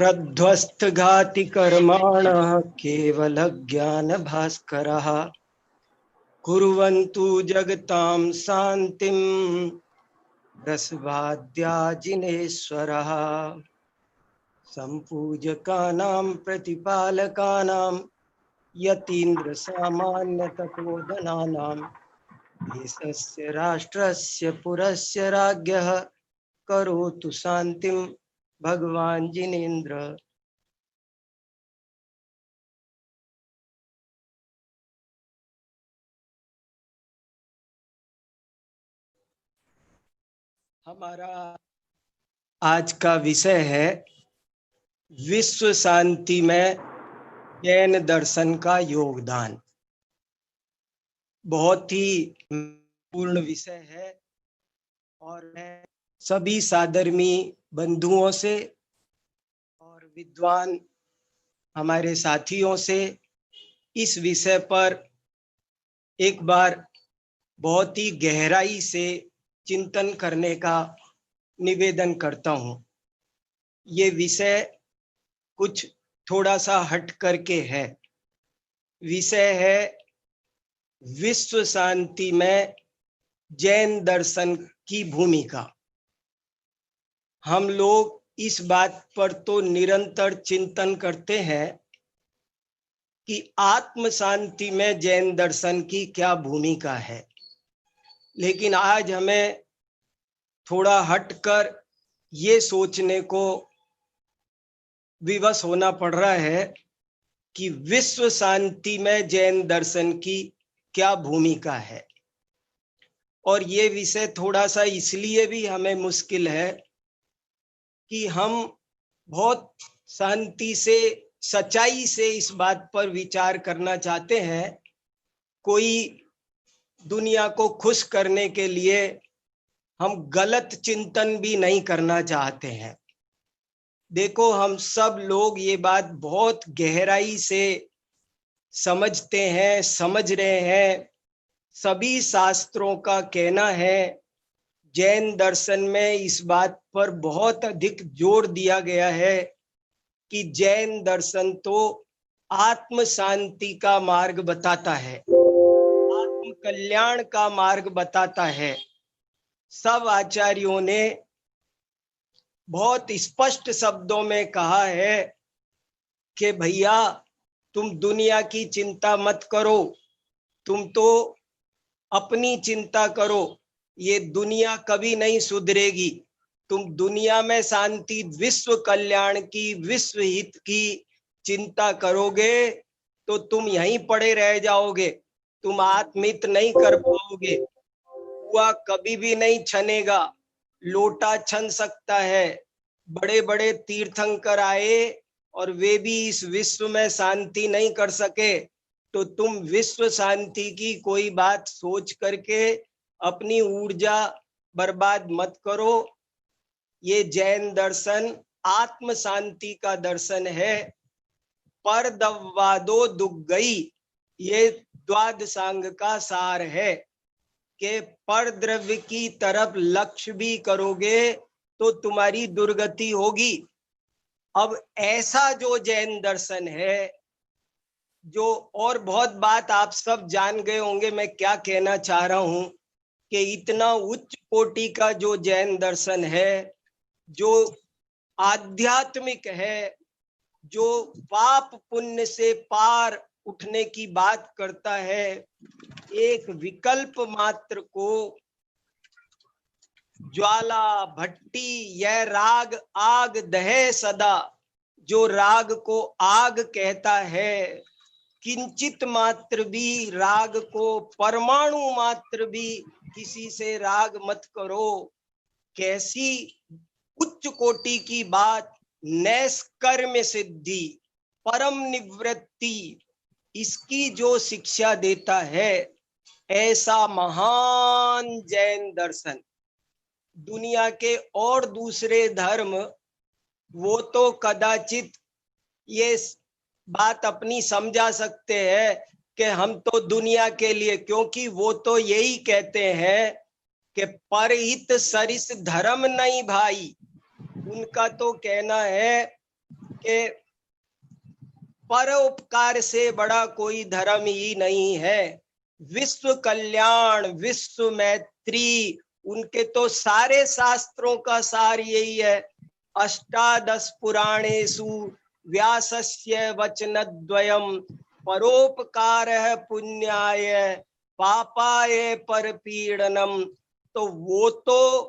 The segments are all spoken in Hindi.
प्रध्वस्तघाति कर्माणः केवल ज्ञान भास्करः कुर्वन्तु जगतां शान्तिं रसवाद्याजिनेश्वरः सम्पूजकानां प्रतिपालकानां यतीन्द्र सामान्य तपोधनानां देशस्य राष्ट्रस्य पुरस्य राज्ञः करोतु शान्तिं भगवान जिनेन्द्र। हमारा आज का विषय है विश्व शांति में जैन दर्शन का योगदान। बहुत ही पूर्ण विषय है और मैं सभी साधर्मी बंधुओं से और विद्वान हमारे साथियों से इस विषय पर एक बार बहुत ही गहराई से चिंतन करने का निवेदन करता हूं। ये विषय कुछ थोड़ा सा हट करके है। विषय है विश्व शांति में जैन दर्शन की भूमिका। हम लोग इस बात पर तो निरंतर चिंतन करते हैं कि आत्म शांति में जैन दर्शन की क्या भूमिका है, लेकिन आज हमें थोड़ा हटकर ये सोचने को विवश होना पड़ रहा है कि विश्व शांति में जैन दर्शन की क्या भूमिका है। और ये विषय थोड़ा सा इसलिए भी हमें मुश्किल है कि हम बहुत शांति से सच्चाई से इस बात पर विचार करना चाहते हैं। कोई दुनिया को खुश करने के लिए हम गलत चिंतन भी नहीं करना चाहते हैं। देखो, हम सब लोग ये बात बहुत गहराई से समझते हैं, समझ रहे हैं। सभी शास्त्रों का कहना है, जैन दर्शन में इस बात पर बहुत अधिक जोर दिया गया है कि जैन दर्शन तो आत्म शांति का मार्ग बताता है, आत्म कल्याण का मार्ग बताता है। सब आचार्यों ने बहुत स्पष्ट शब्दों में कहा है कि भैया तुम दुनिया की चिंता मत करो, तुम तो अपनी चिंता करो। ये दुनिया कभी नहीं सुधरेगी। तुम दुनिया में शांति, विश्व कल्याण की, विश्व हित की चिंता करोगे तो तुम यहीं पड़े रह जाओगे, तुम आत्महित नहीं कर पाओगे। कुआं कभी भी नहीं छनेगा, लोटा छन सकता है। बड़े बड़े तीर्थंकर आए और वे भी इस विश्व में शांति नहीं कर सके। तो तुम विश्व शांति की कोई बात सोच करके अपनी ऊर्जा बर्बाद मत करो। ये जैन दर्शन आत्म शांति का दर्शन है। पर दव्वादो दुग्गई, ये द्वादशांग का सार है कि पर द्रव्य की तरफ लक्ष्य भी करोगे तो तुम्हारी दुर्गति होगी। अब ऐसा जो जैन दर्शन है, जो और बहुत बात आप सब जान गए होंगे मैं क्या कहना चाह रहा हूं, कि इतना उच्च कोटि का जो जैन दर्शन है, जो आध्यात्मिक है, जो पाप पुण्य से पार उठने की बात करता है, एक विकल्प मात्र को ज्वाला भट्टी यह राग आग दहे सदा, जो राग को आग कहता है, किंचित मात्र भी राग को, परमाणु मात्र भी किसी से राग मत करो। कैसी उच्च कोटि की बात! नैष्कर्म्य सिद्धि, परम निवृत्ति, इसकी जो शिक्षा देता है, ऐसा महान जैन दर्शन दुनिया के और दूसरे धर्म वो तो कदाचित ये बात अपनी समझा सकते हैं कि हम तो दुनिया के लिए, क्योंकि वो तो यही कहते हैं कि परहित सरिस धर्म नहीं भाई। उनका तो कहना है कि परोपकार से बड़ा कोई धर्म ही नहीं है। विश्व कल्याण, विश्व मैत्री, उनके तो सारे शास्त्रों का सार यही है। अष्टादश पुराणेषु व्यासस्य वचनद्वयम् परोपकारः पुण्याय पापाय परपीडनम। तो वो तो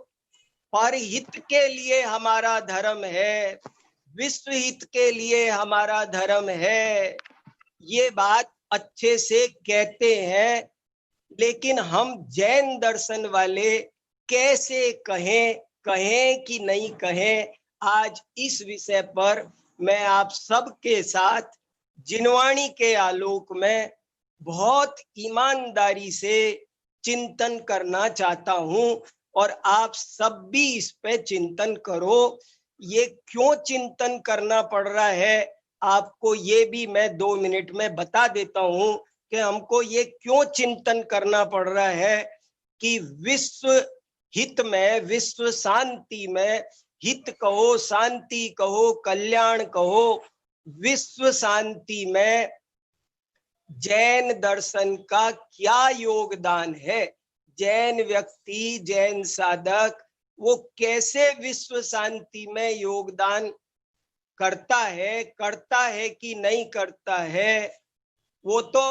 परहित के लिए हमारा धर्म है, विश्व हित के लिए हमारा धर्म है, ये बात अच्छे से कहते हैं। लेकिन हम जैन दर्शन वाले कैसे कहें, कहें कि नहीं कहें, आज इस विषय पर मैं आप सबके साथ जिनवाणी के आलोक में बहुत ईमानदारी से चिंतन करना चाहता हूं और आप सब भी इस पे चिंतन करो। ये क्यों चिंतन करना पड़ रहा है आपको, ये भी मैं 2 मिनट में बता देता हूं कि हमको ये क्यों चिंतन करना पड़ रहा है कि विश्व हित में, विश्व शांति में, हित कहो, शांति कहो, कल्याण कहो, विश्व शांति में जैन दर्शन का क्या योगदान है। जैन व्यक्ति, जैन साधक वो कैसे विश्व शांति में योगदान करता है कि नहीं करता है। वो तो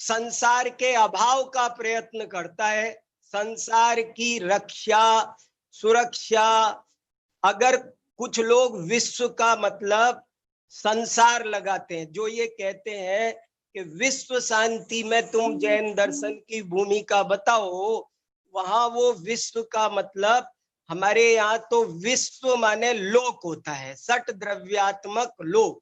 संसार के अभाव का प्रयत्न करता है, संसार की रक्षा, सुरक्षा। अगर कुछ लोग विश्व का मतलब संसार लगाते हैं, जो ये कहते हैं कि विश्व शांति में तुम जैन दर्शन की भूमिका बताओ, वहां वो विश्व का मतलब, हमारे यहाँ तो विश्व माने लोक होता है, सट द्रव्यात्मक लोक।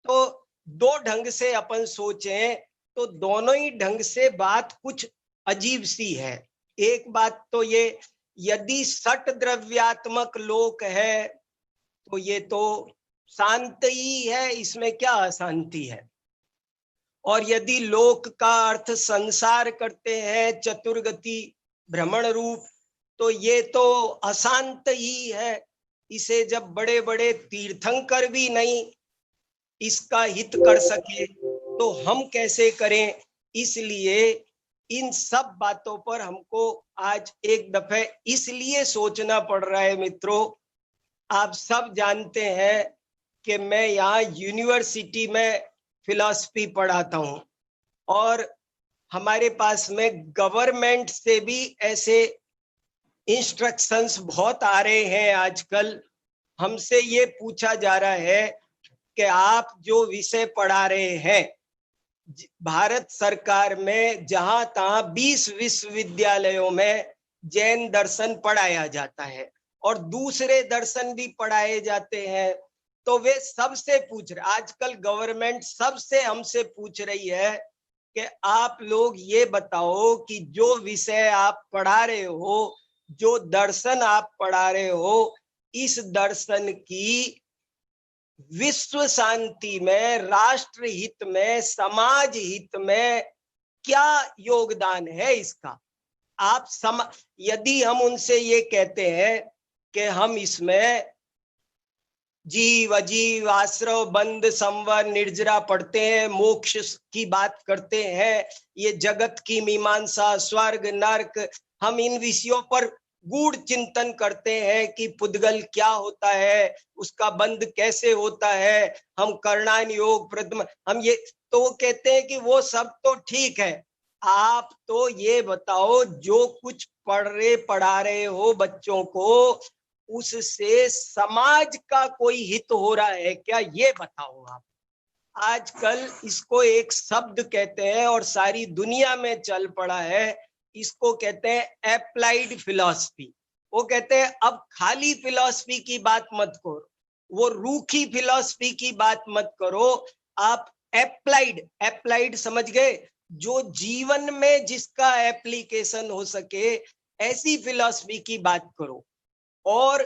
तो दो ढंग से अपन सोचें तो दोनों ही ढंग से बात कुछ अजीब सी है। एक बात तो ये, यदि सट द्रव्यात्मक लोक है तो ये तो शांत ही है, इसमें क्या अशांति है। और यदि लोक का अर्थ संसार करते हैं, चतुर्गति भ्रमण रूप, तो ये तो अशांत ही है। इसे जब बड़े बड़े तीर्थंकर भी नहीं इसका हित कर सके तो हम कैसे करें। इसलिए इन सब बातों पर हमको आज एक दफे इसलिए सोचना पड़ रहा है। मित्रों, आप सब जानते हैं कि मैं यहाँ यूनिवर्सिटी में फिलॉसफी पढ़ाता हूँ और हमारे पास में गवर्नमेंट से भी ऐसे इंस्ट्रक्शंस बहुत आ रहे हैं। आजकल हमसे ये पूछा जा रहा है कि आप जो विषय पढ़ा रहे हैं, भारत सरकार में जहां तहां 20 विश्वविद्यालयों में जैन दर्शन पढ़ाया जाता है और दूसरे दर्शन भी पढ़ाए जाते हैं, तो वे सबसे पूछ रहे, आजकल गवर्नमेंट सबसे हमसे पूछ रही है कि आप लोग ये बताओ कि जो विषय आप पढ़ा रहे हो, जो दर्शन आप पढ़ा रहे हो, इस दर्शन की विश्व शांति में, राष्ट्र हित में, समाज हित में क्या योगदान है इसका। आप यदि हम उनसे ये कहते हैं कि हम इसमें जीव अजीव, आश्रव बंद, संवर, निर्जरा पढ़ते हैं, मोक्ष की बात करते हैं, ये जगत की मीमांसा, स्वर्ग नर्क, हम इन विषयों पर गूढ़ चिंतन करते हैं कि पुद्गल क्या होता है, उसका बंध कैसे होता है, हम करणान योग प्रथम, हम ये, तो वो कहते हैं कि वो सब तो ठीक है, आप तो ये बताओ जो कुछ पढ़ा रहे हो बच्चों को, उससे समाज का कोई हित हो रहा है क्या, ये बताओ आप। आजकल इसको एक शब्द कहते हैं और सारी दुनिया में चल पड़ा है, इसको कहते हैं अप्लाइड फिलॉसफी। वो कहते हैं अब खाली फिलॉसफी की बात मत करो, वो रूखी फिलॉसफी की बात मत करो, आप अप्लाइड समझ गए, जो जीवन में जिसका एप्लीकेशन हो सके, ऐसी फिलॉसफी की बात करो। और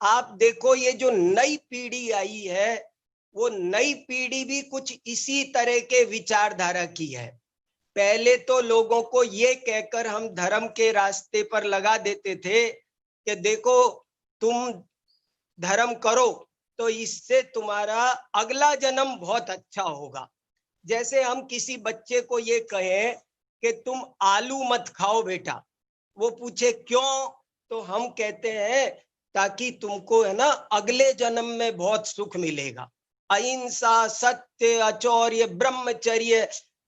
आप देखो ये जो नई पीढ़ी आई है, वो नई पीढ़ी भी कुछ इसी तरह के विचारधारा की है। पहले तो लोगों को ये कहकर हम धर्म के रास्ते पर लगा देते थे कि देखो तुम धर्म करो, तो इससे तुम्हारा अगला जन्म बहुत अच्छा होगा। जैसे हम किसी बच्चे को ये कहें कि तुम आलू मत खाओ बेटा, वो पूछे क्यों, तो हम कहते हैं ताकि तुमको है ना अगले जन्म में बहुत सुख मिलेगा। अहिंसा, सत्य, अचौर्य, ब्रह्मचर्य,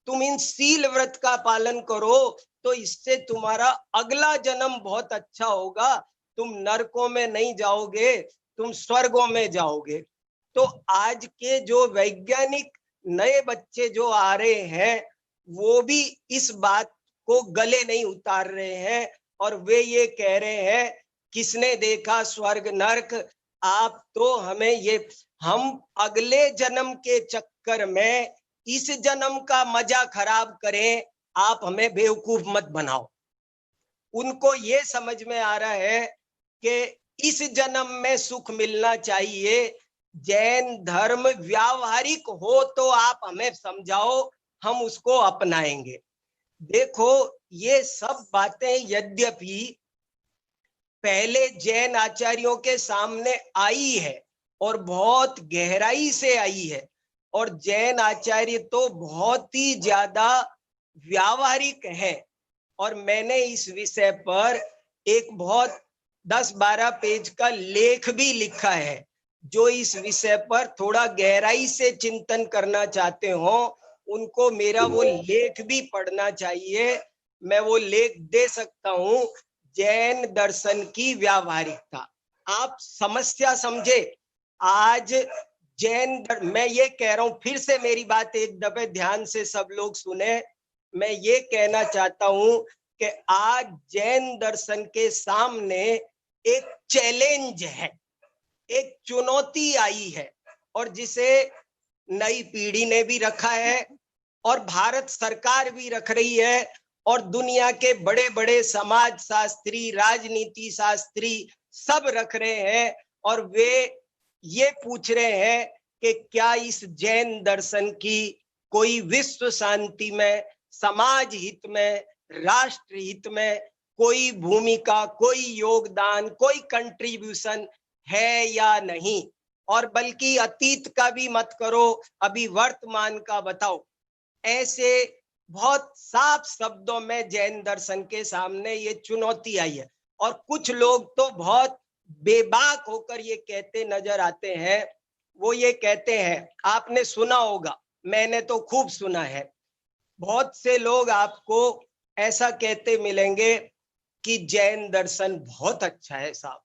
तुम इन सील व्रत का पालन करो तो इससे तुम्हारा अगला जन्म बहुत अच्छा होगा। तुम नरकों में नहीं जाओगे, तुम स्वर्गों में जाओगे। तो आज के जो वैज्ञानिक नए बच्चे जो आ रहे हैं वो भी इस बात को गले नहीं उतार रहे हैं और वे ये कह रहे हैं किसने देखा स्वर्ग नरक। आप तो हमें ये, हम अगले जन्म के चक्कर में इस जन्म का मजा खराब करें, आप हमें बेवकूफ मत बनाओ। उनको ये समझ में आ रहा है कि इस जन्म में सुख मिलना चाहिए। जैन धर्म व्यावहारिक हो तो आप हमें समझाओ, हम उसको अपनाएंगे। देखो ये सब बातें यद्यपि पहले जैन आचार्यों के सामने आई है और बहुत गहराई से आई है, और जैन आचार्य तो बहुत ही ज्यादा व्यावहारिक है। और मैंने इस विषय पर एक बहुत 10-12 पेज का लेख भी लिखा है। जो इस विषय पर थोड़ा गहराई से चिंतन करना चाहते हो उनको मेरा वो लेख भी पढ़ना चाहिए। मैं वो लेख दे सकता हूं, जैन दर्शन की व्यावहारिकता। आप समस्या समझे। आज मैं ये कह रहा हूं, फिर से मेरी बात एक दफे ध्यान से सब लोग सुने। मैं ये कहना चाहता हूं कि आज जैन दर्शन के सामने एक चैलेंज है, एक चुनौती आई है, और जिसे नई पीढ़ी ने भी रखा है और भारत सरकार भी रख रही है और दुनिया के बड़े बड़े समाज शास्त्री, राजनीति शास्त्री सब रख रहे हैं। और वे ये पूछ रहे हैं कि क्या इस जैन दर्शन की कोई विश्व शांति में, समाज हित में, राष्ट्र हित में कोई भूमिका, कोई योगदान, कोई कंट्रीब्यूशन है या नहीं। और बल्कि अतीत का भी मत करो, अभी वर्तमान का बताओ। ऐसे बहुत साफ शब्दों में जैन दर्शन के सामने ये चुनौती आई है। और कुछ लोग तो बहुत बेबाक होकर ये कहते नजर आते हैं। वो ये कहते हैं, आपने सुना होगा, मैंने तो खूब सुना है, बहुत से लोग आपको ऐसा कहते मिलेंगे कि जैन दर्शन बहुत अच्छा है साहब,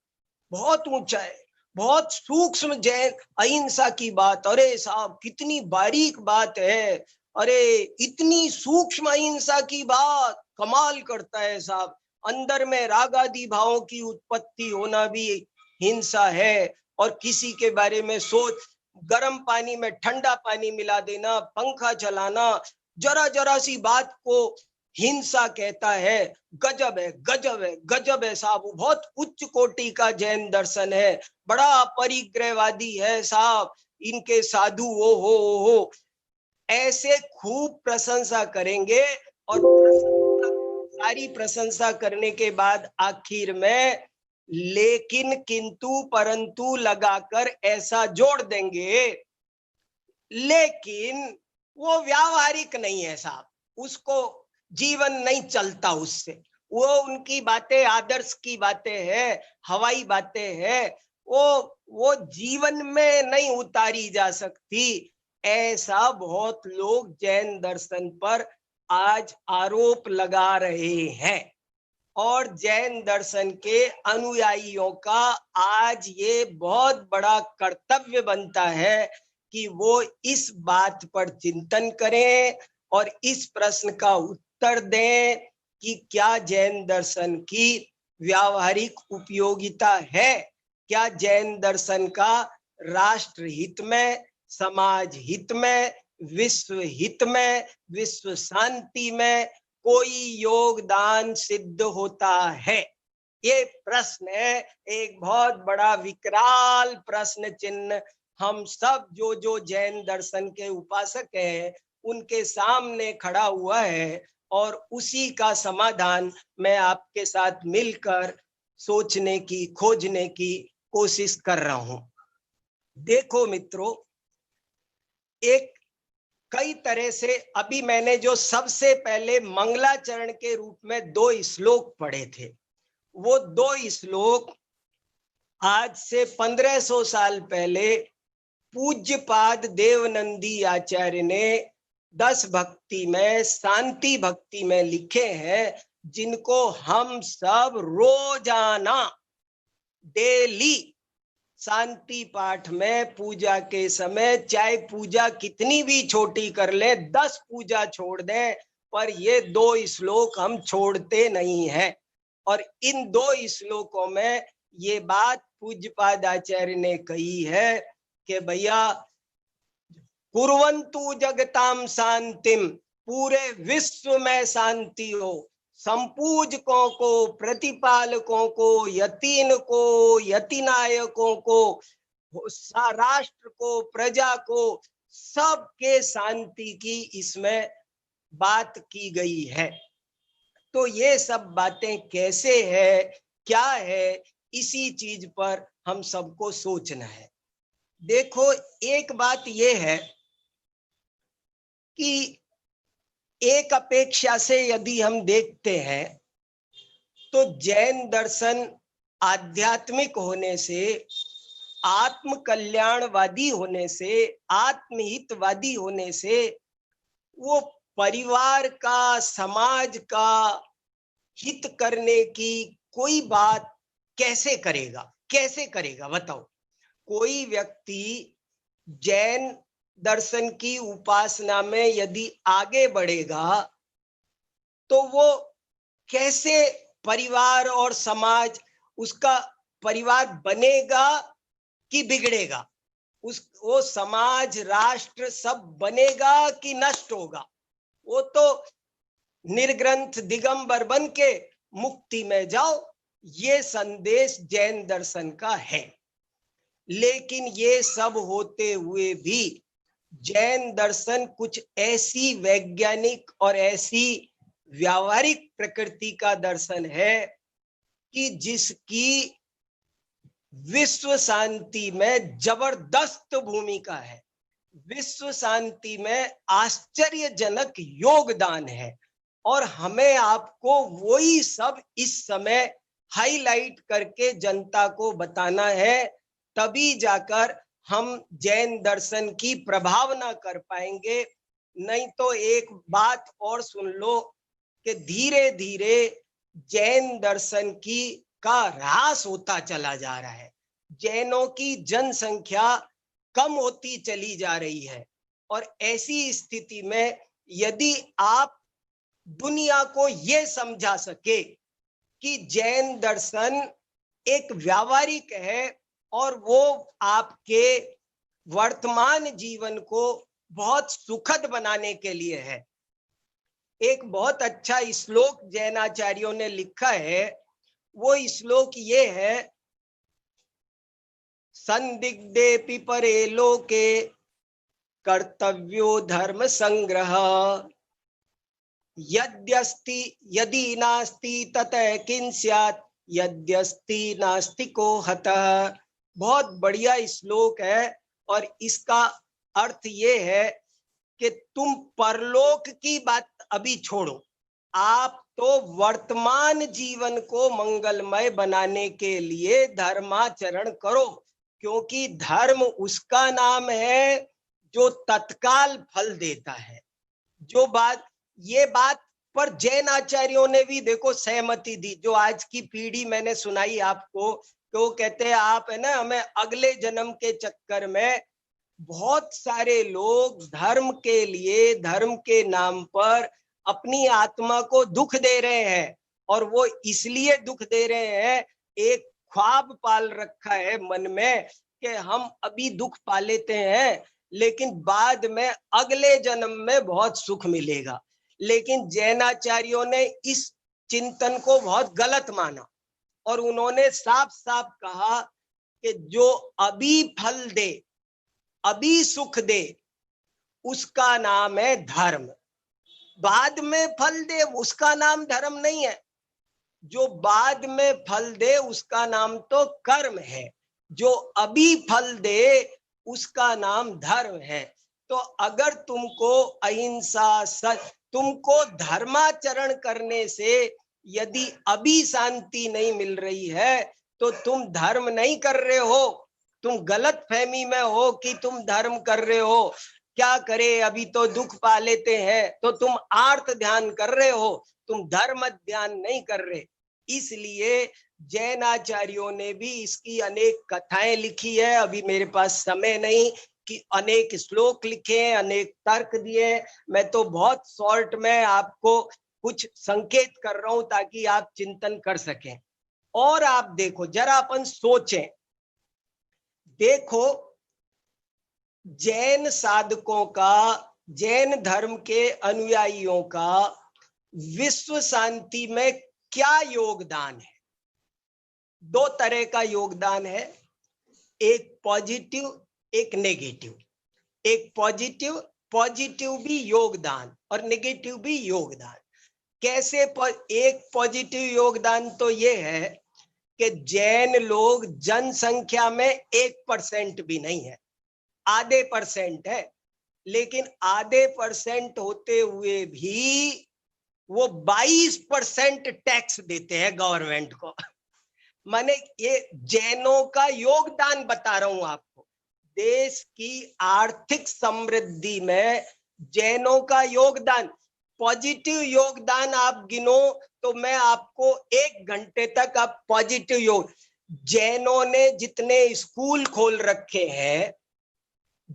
बहुत ऊंचा है, बहुत सूक्ष्म जैन अहिंसा की बात, अरे साहब कितनी बारीक बात है, अरे इतनी सूक्ष्म अहिंसा की बात, कमाल करता है साहब। अंदर में रागादि भावों की उत्पत्ति होना भी हिंसा है। और किसी के बारे में सोच, गर्म पानी में ठंडा पानी मिला देना, पंखा चलाना, जरा जरा सी बात को हिंसा कहता है। गजब है, गजब है, गजब है साहब, बहुत उच्च कोटि का जैन दर्शन है, बड़ा परिग्रहवादी है साहब, इनके साधु हो। ऐसे खूब प्रशंसा करेंगे और सारी प्रशंसा करने के बाद आखिर में लेकिन, किंतु, परंतु लगाकर ऐसा जोड़ देंगे, लेकिन वो व्यावहारिक नहीं है साहब, उसको जीवन नहीं चलता उससे। वो उनकी बातें आदर्श की बातें हैं, हवाई बातें हैं, वो जीवन में नहीं उतारी जा सकती। ऐसा बहुत लोग जैन दर्शन पर आज आरोप लगा रहे हैं। और जैन दर्शन के अनुयायियों का आज ये बहुत बड़ा कर्तव्य बनता है कि वो इस बात पर चिंतन करें और इस प्रश्न का उत्तर दें कि क्या जैन दर्शन की व्यावहारिक उपयोगिता है, क्या जैन दर्शन का राष्ट्र हित में, समाज हित में, विश्व हित में, विश्व शांति में कोई योगदान सिद्ध होता है। ये प्रश्न है, एक बहुत बड़ा विकराल प्रश्न चिन्ह हम सब जो जैन दर्शन के उपासक हैं उनके सामने खड़ा हुआ है। और उसी का समाधान मैं आपके साथ मिलकर सोचने की, खोजने की कोशिश कर रहा हूं। देखो मित्रों, एक कई तरह से अभी मैंने जो सबसे पहले मंगलाचरण के रूप में 2 श्लोक पढ़े थे, वो 2 श्लोक आज से 1500 साल पहले पूज्यपाद देवनंदी आचार्य ने 10 भक्ति में, शांति भक्ति में लिखे हैं, जिनको हम सब रोजाना डेली शांति पाठ में पूजा के समय, चाहे पूजा कितनी भी छोटी कर ले, 10 पूजा छोड़ दें, पर ये 2 श्लोक हम छोड़ते नहीं हैं। और इन 2 श्लोकों में ये बात पूज्यपाद आचार्य ने कही है कि भैया कुर्वन्तु जगताम शांतिम, पूरे विश्व में शांति हो, संपूजकों को, प्रतिपालकों को, यतीन को, यतिनायकों को, राष्ट्र को, प्रजा को, सबके शांति की इसमें बात की गई है। तो ये सब बातें कैसे है, क्या है, इसी चीज पर हम सबको सोचना है। देखो, एक बात ये है कि एक अपेक्षा से यदि हम देखते हैं तो जैन दर्शन आध्यात्मिक होने से, आत्म कल्याणवादी होने से, आत्महितवादी होने से, वो परिवार का, समाज का हित करने की कोई बात कैसे करेगा, कैसे करेगा बताओ। कोई व्यक्ति जैन दर्शन की उपासना में यदि आगे बढ़ेगा तो वो कैसे परिवार और समाज, उसका परिवार बनेगा कि बिगड़ेगा, वो समाज, राष्ट्र सब बनेगा कि नष्ट होगा। वो तो निर्ग्रंथ दिगंबर बन के मुक्ति में जाओ, ये संदेश जैन दर्शन का है। लेकिन ये सब होते हुए भी जैन दर्शन कुछ ऐसी वैज्ञानिक और ऐसी व्यावहारिक प्रकृति का दर्शन है कि जिसकी विश्व शांति में जबरदस्त भूमिका है, विश्व शांति में आश्चर्यजनक योगदान है। और हमें आपको वही सब इस समय हाईलाइट करके जनता को बताना है, तभी जाकर हम जैन दर्शन की प्रभावना कर पाएंगे। नहीं तो एक बात और सुन लो कि धीरे धीरे जैन दर्शन का ह्रास होता चला जा रहा है, जैनों की जनसंख्या कम होती चली जा रही है। और ऐसी स्थिति में यदि आप दुनिया को ये समझा सके कि जैन दर्शन एक व्यावहारिक है और वो आपके वर्तमान जीवन को बहुत सुखद बनाने के लिए है। एक बहुत अच्छा श्लोक जैनाचार्यों ने लिखा है, वो श्लोक ये है, संदिग्धे पिपरे लोके कर्तव्यो धर्म संग्रह, यद्यस्ति यदि नास्ति ततः किं स्यात्, यद्यस्ति नास्ति को हतः। बहुत बढ़िया श्लोक है और इसका अर्थ ये है कि तुम परलोक की बात अभी छोड़ो, आप तो वर्तमान जीवन को मंगलमय बनाने के लिए धर्माचरण करो, क्योंकि धर्म उसका नाम है जो तत्काल फल देता है। जो बात, ये बात पर जैन आचार्यों ने भी देखो सहमति दी। जो आज की पीढ़ी मैंने सुनाई आपको, तो कहते हैं आप है ना, हमें अगले जन्म के चक्कर में बहुत सारे लोग धर्म के लिए, धर्म के नाम पर अपनी आत्मा को दुख दे रहे हैं। और वो इसलिए दुख दे रहे हैं, एक ख्वाब पाल रखा है मन में कि हम अभी दुख पा लेते हैं लेकिन बाद में अगले जन्म में बहुत सुख मिलेगा। लेकिन जैनाचार्यों ने इस चिंतन को बहुत गलत माना और उन्होंने साफ साफ कहा कि जो अभी फल दे, अभी सुख दे, उसका नाम है धर्म। बाद में फल दे उसका नाम धर्म नहीं है। जो बाद में फल दे उसका नाम तो कर्म है। जो अभी फल दे उसका नाम धर्म है। तो अगर तुमको अहिंसा, सत्य, तुमको धर्माचरण करने से यदि अभी शांति नहीं मिल रही है तो तुम धर्म नहीं कर रहे हो, तुम गलत फहमी में हो कि तुम धर्म कर रहे हो। क्या करे, अभी तो दुख पा लेते हैं, तो तुम आर्त ध्यान कर रहे हो, तुम धर्म ध्यान नहीं कर रहे। इसलिए जैन आचार्यों ने भी इसकी अनेक कथाएं लिखी है। अभी मेरे पास समय नहीं कि अनेक श्लोक लिखे हैं, अनेक तर्क दिए। मैं तो बहुत शॉर्ट में आपको कुछ संकेत कर रहा हूं ताकि आप चिंतन कर सकें। और आप देखो, जरा अपन सोचें, देखो जैन साधकों का, जैन धर्म के अनुयायियों का विश्व शांति में क्या योगदान है। दो तरह का योगदान है, एक पॉजिटिव, एक नेगेटिव। एक पॉजिटिव भी योगदान और नेगेटिव भी योगदान। कैसे? एक पॉजिटिव योगदान तो ये है कि जैन लोग जनसंख्या में 1% भी नहीं है, आधे % है, लेकिन आधे % होते हुए भी वो 22% टैक्स देते हैं गवर्नमेंट को। माने ये जैनों का योगदान बता रहा हूं आपको। देश की आर्थिक समृद्धि में जैनों का योगदान, पॉजिटिव योगदान आप गिनो तो मैं आपको 1 घंटे तक आप पॉजिटिव योग। जैनों ने जितने स्कूल खोल रखे हैं,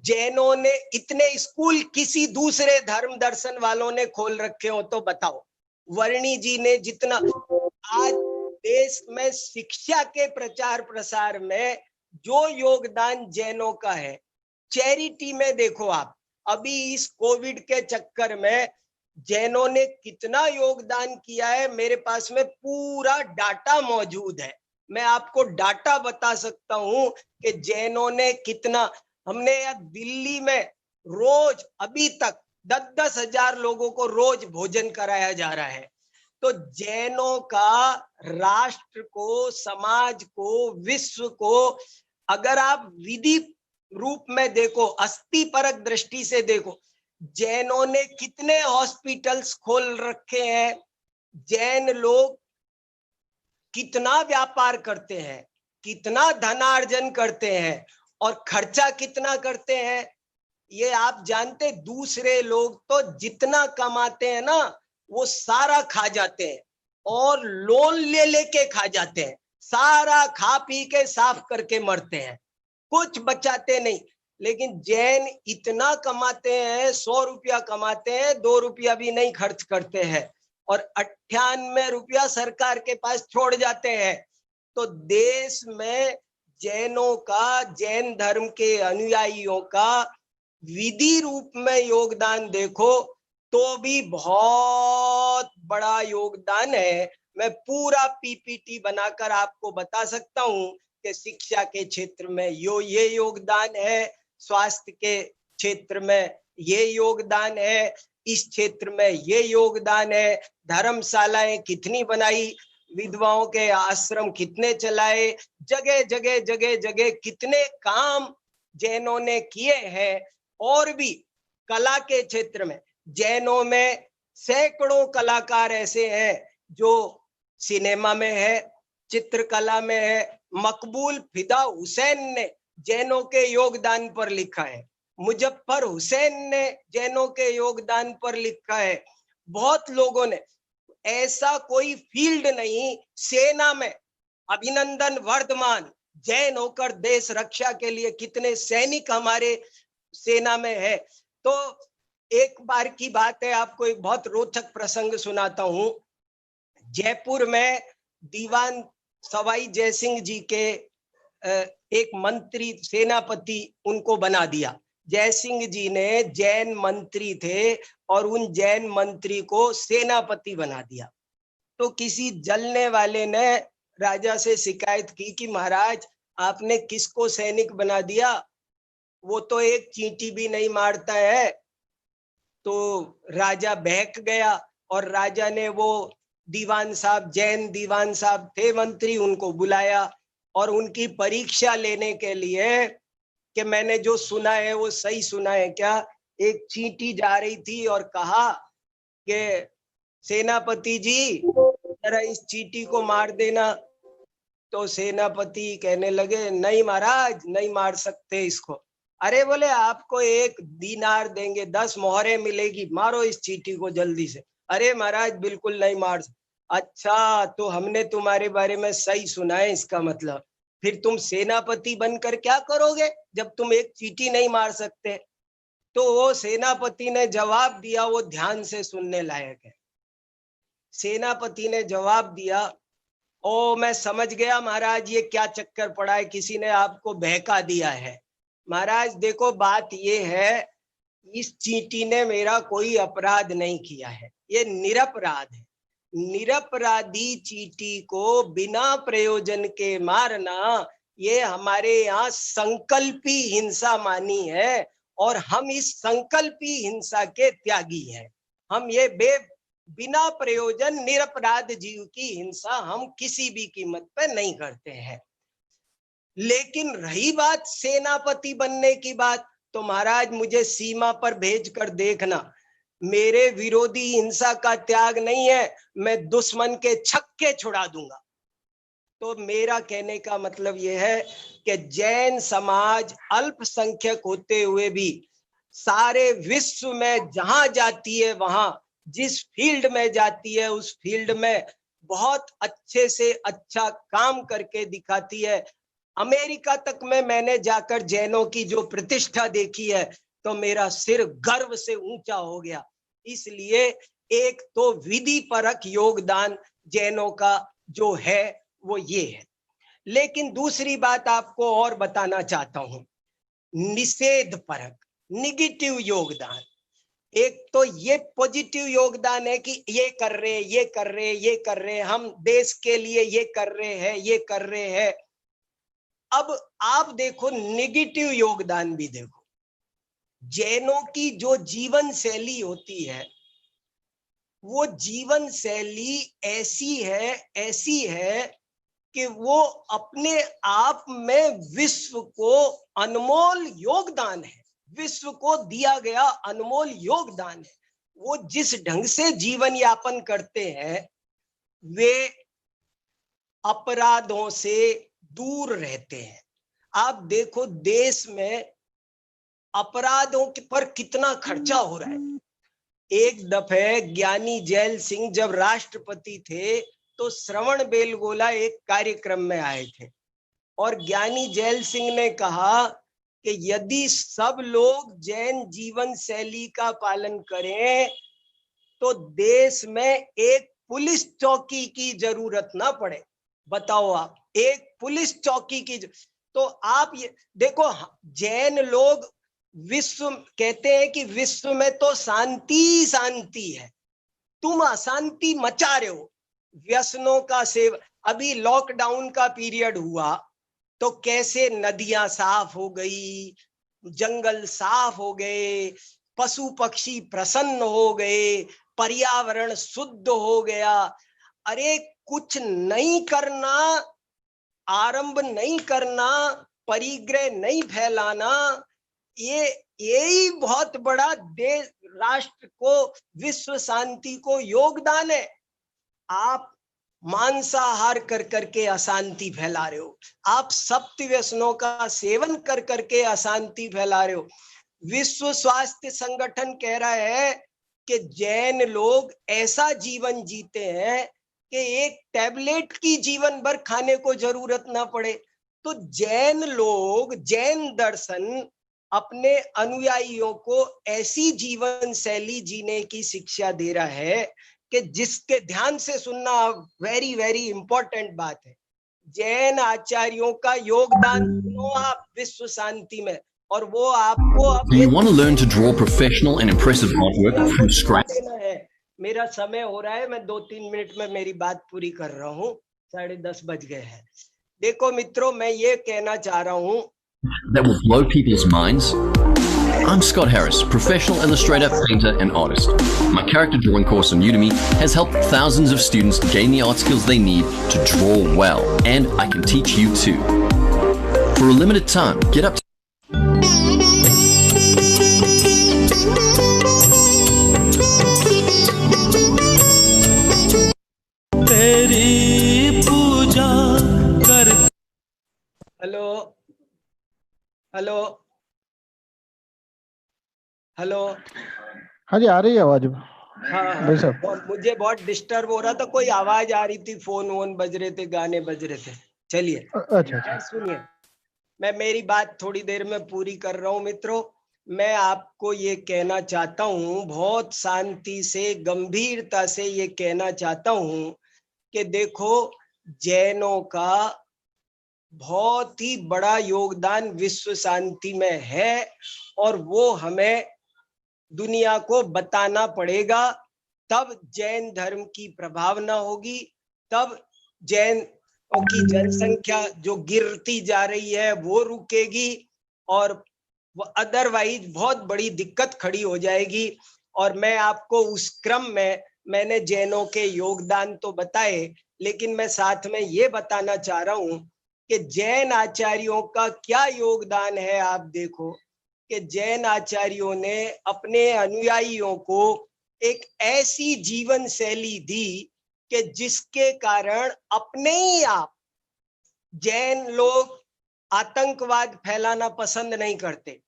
जैनों ने इतने स्कूल किसी दूसरे धर्म दर्शन वालों ने खोल रखे हो तो बताओ। वर्णी जी ने जितना आज देश में शिक्षा के प्रचार प्रसार में जो योगदान जैनों का है, चैरिटी में देखो आप, अभी इस कोविड के चक्कर में जैनों ने कितना योगदान किया है, मेरे पास में पूरा डाटा मौजूद है। मैं आपको डाटा बता सकता हूं कि जैनों ने कितना, हमने दिल्ली में रोज अभी तक 10-10 हजार लोगों को रोज भोजन कराया जा रहा है। तो जैनों का राष्ट्र को, समाज को, विश्व को अगर आप विधि रूप में देखो, अस्थिपरक दृष्टि से देखो, जैनों ने कितने हॉस्पिटल्स खोल रखे हैं, जैन लोग कितना व्यापार करते हैं, कितना धनार्जन करते हैं और खर्चा कितना करते हैं, ये आप जानते। दूसरे लोग तो जितना कमाते हैं ना वो सारा खा जाते हैं और लोन ले लेके खा जाते हैं, सारा खा पी के साफ करके मरते हैं, कुछ बचाते नहीं। लेकिन जैन इतना कमाते हैं, 100 रुपया कमाते हैं, 2 रुपया भी नहीं खर्च करते हैं और 98 रुपया सरकार के पास छोड़ जाते हैं। तो देश में जैनों का, जैन धर्म के अनुयायियों का विधि रूप में योगदान देखो तो भी बहुत बड़ा योगदान है। मैं पूरा पीपीटी बनाकर आपको बता सकता हूं कि शिक्षा के क्षेत्र में ये योगदान है, स्वास्थ्य के क्षेत्र में ये योगदान है, इस क्षेत्र में ये योगदान है, धर्मशालाएं कितनी बनाई, विधवाओं के आश्रम कितने चलाए, जगह जगह जगह जगह कितने काम जैनों ने किए हैं। और भी कला के क्षेत्र में जैनों में सैकड़ों कलाकार ऐसे हैं जो सिनेमा में है, चित्रकला में है। मकबूल फिदा हुसैन ने जैनों के योगदान पर लिखा है, मुजफ्फर हुसैन ने जैनों के योगदान पर लिखा है। बहुत लोगों ने, ऐसा कोई फील्ड नहीं, सेना में अभिनंदन वर्धमान जैन होकर देश रक्षा के लिए कितने सैनिक हमारे सेना में है। तो एक बार की बात है, आपको एक बहुत रोचक प्रसंग सुनाता हूं। जयपुर में दीवान सवाई जयसिंह जी के एक मंत्री, सेनापति उनको बना दिया। जयसिंह जी ने जैन मंत्री थे और उन जैन मंत्री को सेनापति बना दिया। तो किसी जलने वाले ने राजा से शिकायत की कि महाराज आपने किसको सैनिक बना दिया, वो तो एक चींटी भी नहीं मारता है। तो राजा बहक गया और राजा ने वो दीवान साहब, जैन दीवान साहब थे मंत्री, उनको बुलाया और उनकी परीक्षा लेने के लिए कि मैंने जो सुना है वो सही सुना है क्या? एक चींटी जा रही थी और कहा कि सेनापति जी जरा इस चींटी को मार देना। तो सेनापति कहने लगे नहीं महाराज, नहीं मार सकते इसको। अरे बोले आपको 1 दीनार देंगे, 10 मोहरे मिलेगी, मारो इस चींटी को जल्दी से। अरे महाराज बिल्कुल नहीं मार सकते। अच्छा तो हमने तुम्हारे बारे में सही सुना है इसका मतलब। फिर तुम सेनापति बनकर क्या करोगे जब तुम एक चींटी नहीं मार सकते? तो वो सेनापति ने जवाब दिया, वो ध्यान से सुनने लायक है। सेनापति ने जवाब दिया, ओ मैं समझ गया महाराज, ये क्या चक्कर पड़ा है, किसी ने आपको बहका दिया है। महाराज देखो बात ये है, इस चींटी ने मेरा कोई अपराध नहीं किया है, ये निरपराध है। निरपराधी चींटी को बिना प्रयोजन के मारना ये हमारे यहाँ संकल्पी हिंसा मानी है, और हम इस संकल्पी हिंसा के त्यागी हैं। हम ये बिना प्रयोजन निरपराध जीव की हिंसा हम किसी भी कीमत पर नहीं करते हैं। लेकिन रही बात सेनापति बनने की बात, तो महाराज मुझे सीमा पर भेजकर देखना, मेरे विरोधी हिंसा का त्याग नहीं है, मैं दुश्मन के छक्के छुड़ा दूंगा। तो मेरा कहने का मतलब यह है कि जैन समाज अल्पसंख्यक होते हुए भी सारे विश्व में जहां जाती है, वहां जिस फील्ड में जाती है उस फील्ड में बहुत अच्छे से अच्छा काम करके दिखाती है। अमेरिका तक में मैंने जाकर जैनों की जो प्रतिष्ठा देखी है तो मेरा सिर गर्व से ऊंचा हो गया। इसलिए एक तो विधि परक योगदान जैनों का जो है वो ये है। लेकिन दूसरी बात आपको और बताना चाहता हूं, निषेध परक निगेटिव योगदान। एक तो ये पॉजिटिव योगदान है कि ये कर रहे, ये कर रहे, ये कर रहे, हम देश के लिए ये कर रहे हैं, ये कर रहे हैं। अब आप देखो नेगेटिव योगदान भी देखो। जैनों की जो जीवन शैली होती है वो जीवन शैली ऐसी है कि वो अपने आप में विश्व को अनमोल योगदान है, विश्व को दिया गया अनमोल योगदान है। वो जिस ढंग से जीवन यापन करते हैं वे अपराधों से दूर रहते हैं। आप देखो देश में अपराधों पर कितना खर्चा हो रहा है। एक दफे ज्ञानी जैल सिंह जब राष्ट्रपति थे तो श्रवण बेलगोला एक कार्यक्रम में आए थे और ज्ञानी जैल सिंह ने कहा कि यदि सब लोग जैन जीवन शैली का पालन करें तो देश में एक पुलिस चौकी की जरूरत ना पड़े। बताओ आप, एक पुलिस चौकी की। तो आप ये देखो, जैन लोग विश्व कहते हैं कि विश्व में तो शांति शांति है, तुम अशांति मचा रहे हो, व्यसनों का सेवन। अभी लॉकडाउन का पीरियड हुआ तो कैसे नदियां साफ हो गई, जंगल साफ हो गए, पशु पक्षी प्रसन्न हो गए, पर्यावरण शुद्ध हो गया। अरे कुछ नहीं करना, आरंभ नहीं करना, परिग्रह नहीं फैलाना, यही बहुत बड़ा देश राष्ट्र को विश्व शांति को योगदान है। आप मांसाहार कर करके अशांति फैला रहे हो, आप सप्त व्यसनों का सेवन कर करके अशांति फैला रहे हो। विश्व स्वास्थ्य संगठन कह रहा है कि जैन लोग ऐसा जीवन जीते हैं कि एक टैबलेट की जीवन भर खाने को जरूरत ना पड़े। तो जैन लोग, जैन दर्शन अपने अनुयायियों को ऐसी जीवन शैली जीने की शिक्षा दे रहा है कि जिसके ध्यान से सुनना वेरी वेरी इंपॉर्टेंट बात है। जैन आचार्यों का योगदान सुनो आप विश्व शांति में, और वो आपको Do you want to learn to draw professional and impressive artwork from scratch? मेरा समय हो रहा है, मैं 2-3 मिनट में मेरी बात पूरी कर रहा हूँ, 10:30 बज गए हैं। देखो मित्रों, मैं ये कहना चाह रहा हूँ That will blow people's minds. I'm Scott Harris, professional illustrator, painter, and artist. My character drawing course on Udemy has helped thousands of students gain the art skills they need to draw well, and I can teach you too. For a limited time, get up to hello hello hello. हाँ जी, आ रही है आवाज हाँ भाई साहब। मुझे बहुत डिस्टर्ब हो रहा था, कोई आवाज आ रही थी, फोन वोन बज रहे थे, गाने बज रहे थे। चलिए अच्छा अच्छा। खैर सुनिए, मैं मेरी बात थोड़ी देर में पूरी कर रहा हूँ मित्रों। मैं आपको ये कहना चाहता हूँ, बहुत शांति से गंभीरता से ये कहना चाहता हूँ कि देखो, जैनों का बहुत ही बड़ा योगदान विश्व शांति में है और वो हमें दुनिया को बताना पड़ेगा, तब जैन धर्म की प्रभावना होगी, तब जैन की जनसंख्या जो गिरती जा रही है वो रुकेगी और अदरवाइज बहुत बड़ी दिक्कत खड़ी हो जाएगी। और मैं आपको उस क्रम में मैंने जैनों के योगदान तो बताए, लेकिन मैं साथ में ये बताना चाह रहा हूं कि जैन आचार्यों का क्या योगदान है। आप देखो कि जैन आचार्यों ने अपने अनुयायियों को एक ऐसी जीवन शैली दी कि जिसके कारण अपने ही आप जैन लोग आतंकवाद फैलाना पसंद नहीं करते।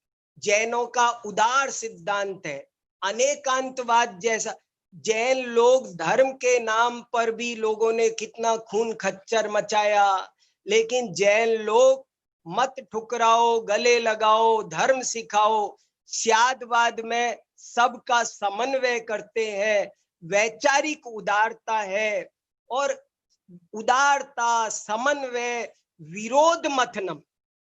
जैनों का उदार सिद्धांत है अनेकांतवाद जैसा। जैन लोग धर्म के नाम पर भी लोगों ने कितना खून खच्चर मचाया, लेकिन जैन लोग मत ठुकराओ, गले लगाओ, धर्म सिखाओ, स्यादवाद में सबका समन्वय करते हैं, वैचारिक उदारता है और उदारता, समन्वय, विरोध मथनम,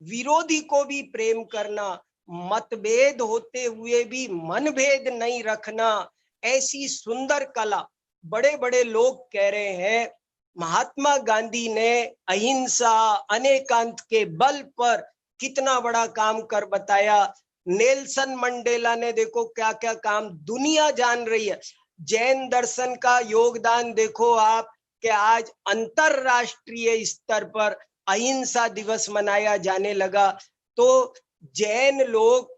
विरोधी को भी प्रेम करना, मतभेद होते हुए भी मनभेद नहीं रखना, ऐसी सुंदर कला। बड़े बड़े लोग कह रहे हैं महात्मा गांधी ने अहिंसा अनेकांत के बल पर कितना बड़ा काम कर बताया। नेल्सन मंडेला ने देखो क्या क्या काम, दुनिया जान रही है। जैन दर्शन का योगदान देखो आप कि आज अंतरराष्ट्रीय स्तर पर अहिंसा दिवस मनाया जाने लगा। तो जैन लोग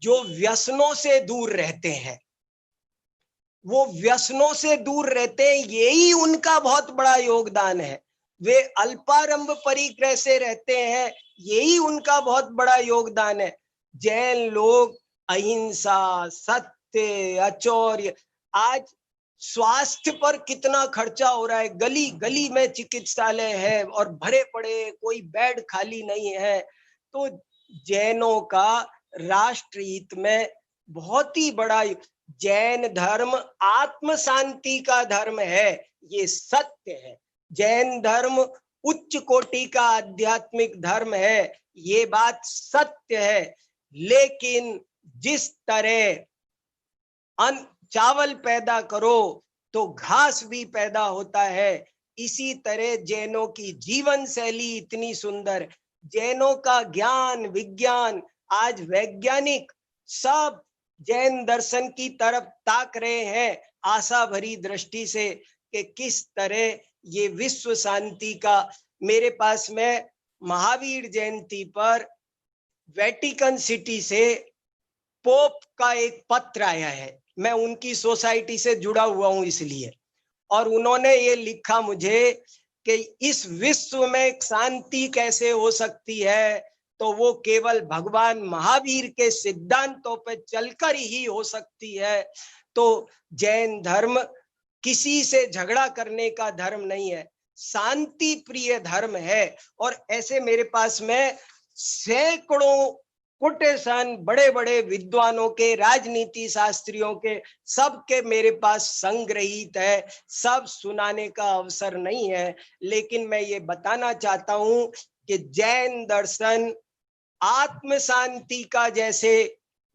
जो व्यसनों से दूर रहते हैं, वो व्यसनों से दूर रहते हैं, यही उनका बहुत बड़ा योगदान है। वे अल्पारंभ परिग्रह से रहते हैं, यही उनका बहुत बड़ा योगदान है। जैन लोग अहिंसा, सत्य, अचौर्य, आज स्वास्थ्य पर कितना खर्चा हो रहा है, गली गली में चिकित्सालय है और भरे पड़े, कोई बेड खाली नहीं है। तो जैनों का राष्ट्र हित में बहुत ही बड़ा, जैन धर्म आत्म शांति का धर्म है, ये सत्य है। जैन धर्म उच्च कोटि का आध्यात्मिक धर्म है, ये बात सत्य है। लेकिन जिस तरह चावल पैदा करो तो घास भी पैदा होता है, इसी तरह जैनों की जीवन शैली इतनी सुंदर, जैनों का ज्ञान विज्ञान, आज वैज्ञानिक सब जैन दर्शन की तरफ ताक रहे हैं आशा भरी दृष्टि से कि किस तरह ये विश्व शांति का। मेरे पास में महावीर जयंती पर वेटिकन सिटी से पोप का एक पत्र आया है, मैं उनकी सोसाइटी से जुड़ा हुआ हूं इसलिए, और उन्होंने ये लिखा मुझे कि इस विश्व में शांति कैसे हो सकती है, तो वो केवल भगवान महावीर के सिद्धांतों पर चलकर ही हो सकती है। तो जैन धर्म किसी से झगड़ा करने का धर्म नहीं है, शांति प्रिय धर्म है। और ऐसे मेरे पास में सैकड़ों कोटेशन बड़े बड़े विद्वानों के, राजनीति शास्त्रियों के, सबके मेरे पास संग्रहित है, सब सुनाने का अवसर नहीं है। लेकिन मैं ये बताना चाहता हूं कि जैन दर्शन आत्म शांति का जैसे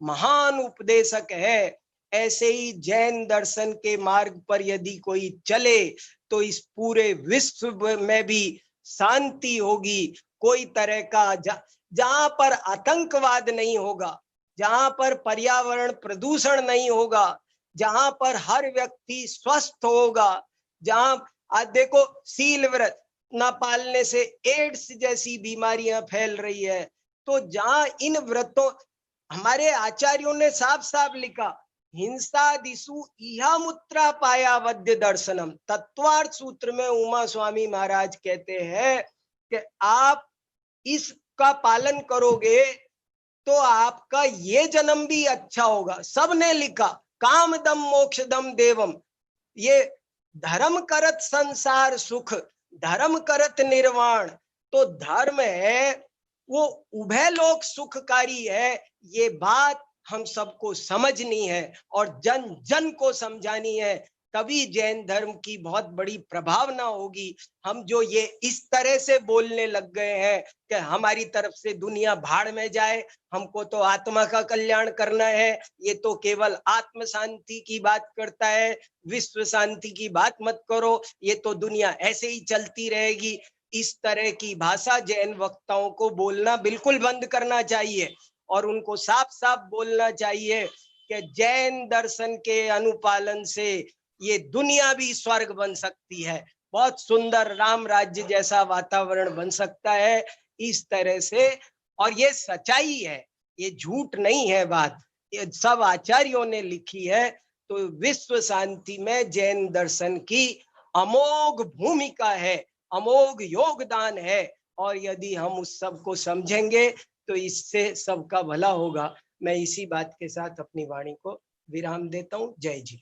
महान उपदेशक है, ऐसे ही जैन दर्शन के मार्ग पर यदि कोई चले तो इस पूरे विश्व में भी शांति होगी। कोई तरह का जहां पर आतंकवाद नहीं होगा, जहां पर पर्यावरण प्रदूषण नहीं होगा, जहां पर हर व्यक्ति स्वस्थ होगा, जहां आज देखो सील व्रत न पालने से एड्स जैसी बीमारियां फैल रही है। तो जहां इन व्रतों, हमारे आचार्यों ने साफ साफ लिखा, हिंसा दिशु इहा मुत्रा पाया वद्य दर्शनम। तत्वार्थ सूत्र में उमा स्वामी महाराज कहते हैं कि आप इस का पालन करोगे तो आपका ये जन्म भी अच्छा होगा। सबने लिखा काम दम मोक्ष दम देवम, ये धर्म करत संसार सुख, धर्म करत निर्वाण। तो धर्म है वो उभय लोक सुखकारी है, ये बात हम सबको समझनी है और जन जन को समझानी है, तभी जैन धर्म की बहुत बड़ी प्रभावना होगी। हम जो ये इस तरह से बोलने लग गए हैं कि हमारी तरफ से दुनिया भाड़ में जाए, हमको तो आत्मा का कल्याण करना है, ये तो केवल आत्म शांति की बात करता है, विश्व शांति की बात मत करो, ये तो दुनिया ऐसे ही चलती रहेगी। इस तरह की भाषा जैन वक्ताओं को बोलना बिल्कुल बंद करना चाहिए और उनको साफ साफ बोलना चाहिए कि जैन दर्शन के अनुपालन से ये दुनिया भी स्वर्ग बन सकती है, बहुत सुंदर राम राज्य जैसा वातावरण बन सकता है इस तरह से। और ये सच्चाई है, ये झूठ नहीं है बात, ये सब आचार्यों ने लिखी है। तो विश्व शांति में जैन दर्शन की अमोघ भूमिका है, अमोघ योगदान है, और यदि हम उस सब को समझेंगे तो इससे सबका भला होगा। मैं इसी बात के साथ अपनी वाणी को विराम देता हूँ। जय जी।